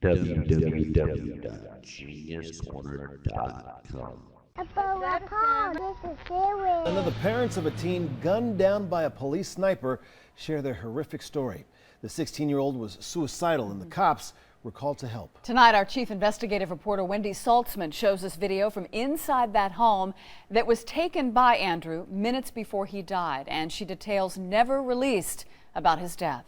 www.jeenyuscorner.com. Another parents of a teen gunned down by a police sniper share their horrific story. The 16-year-old was suicidal and the cops were called to help. Tonight, our chief investigative reporter Wendy Saltzman shows us video from inside that home that was taken by Andrew minutes before he died, and she details never released about his death.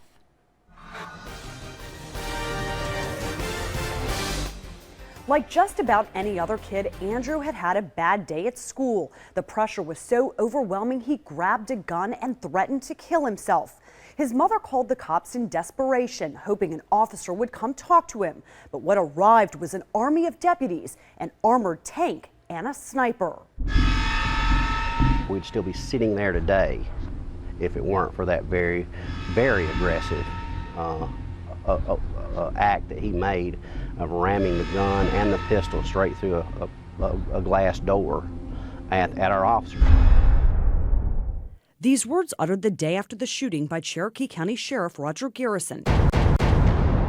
Like just about any other kid, Andrew had had a bad day at school. The pressure was so overwhelming he grabbed a gun and threatened to kill himself. His mother called the cops in desperation, hoping an officer would come talk to him. But what arrived was an army of deputies, an armored tank, and a sniper. We'd still be sitting there today if it weren't for that very, very aggressive act that he made of ramming the gun and the pistol straight through a glass door at our officers. These words uttered the day after the shooting by Cherokee County Sheriff Roger Garrison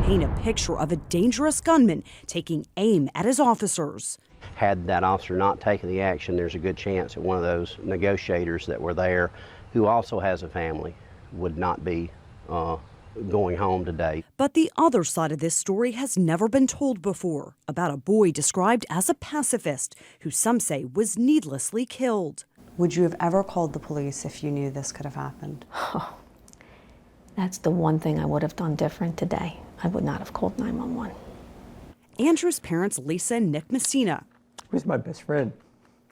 paint a picture of a dangerous gunman taking aim at his officers. Had that officer not taken the action, there's a good chance that one of those negotiators that were there, who also has a family, would not be going home today. But the other side of this story has never been told before, about a boy described as a pacifist who some say was needlessly killed. Would you have ever called the police if you knew this could have happened? Oh, that's the one thing I would have done different today. I would not have called 911. Andrew's parents, Lisa and Nick Messina, who's my best friend,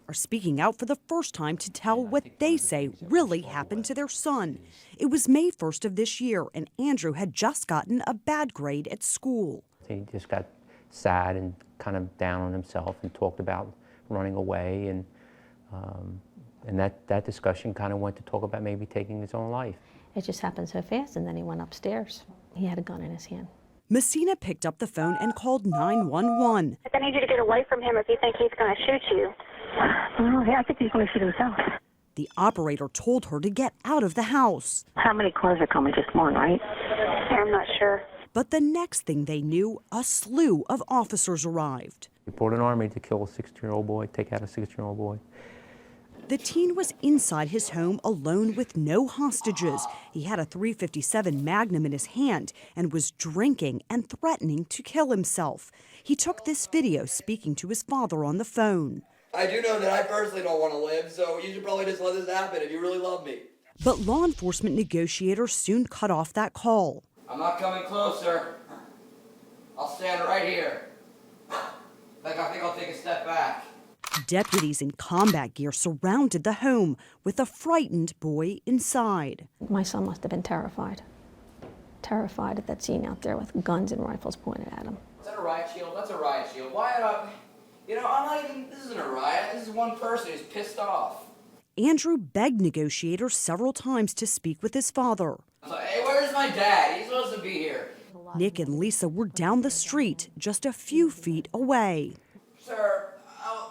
are speaking out for the first time to tell what they say really happened to their son. It was May 1st of this year, and Andrew had just gotten a bad grade at school. He just got sad and kind of down on himself and talked about running away, and that discussion kind of went to talk about maybe taking his own life. It just happened so fast, and then he went upstairs. He had a gun in his hand. Messina picked up the phone and called 911. I need you to get away from him if you think he's going to shoot you. Oh, yeah, I think he's going to shoot himself. The operator told her to get out of the house. How many cars are coming? Just one, right? I'm not sure. But the next thing they knew, a slew of officers arrived. They brought an army to kill a 16-year-old boy, take out a 16-year-old boy. The teen was inside his home alone with no hostages. He had a .357 Magnum in his hand and was drinking and threatening to kill himself. He took this video speaking to his father on the phone. I do know that I personally don't want to live, so you should probably just let this happen if you really love me. But law enforcement negotiators soon cut off that call. I'm not coming closer. I'll stand right here. I think I'll take a step back. Deputies in combat gear surrounded the home with a frightened boy inside. My son must have been terrified. Terrified at that scene out there with guns and rifles pointed at him. Is that a riot shield? That's a riot shield. Why not? You know, I'm not even, this isn't a riot. This is one person who's pissed off. Andrew begged negotiators several times to speak with his father. I was like, hey, where's my dad? He's supposed to be here. Nick and Lisa were down the street, just a few feet away. Sir,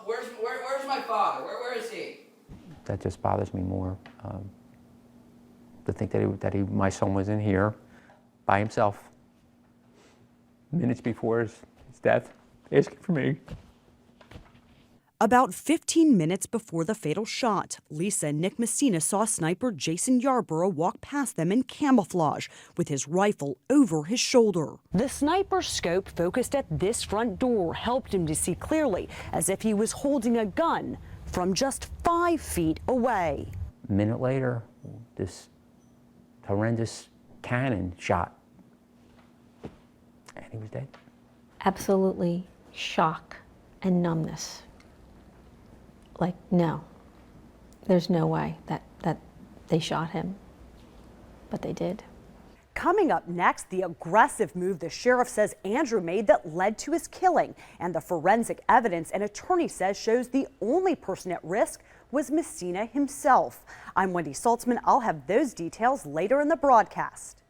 where's my father? Where is he? That just bothers me more. To think that my son was in here by himself minutes before his death, asking for me. About 15 minutes before the fatal shot, Lisa and Nick Messina saw sniper Jason Yarborough walk past them in camouflage with his rifle over his shoulder. The sniper's scope focused at this front door helped him to see clearly, as if he was holding a gun from just 5 feet away. A minute later, this horrendous cannon shot, and he was dead. Absolutely shock and numbness. Like, no, there's no way that they shot him, but they did. Coming up next, the aggressive move the sheriff says Andrew made that led to his killing, and the forensic evidence an attorney says shows the only person at risk was Messina himself. I'm Wendy Saltzman. I'll have those details later in the broadcast.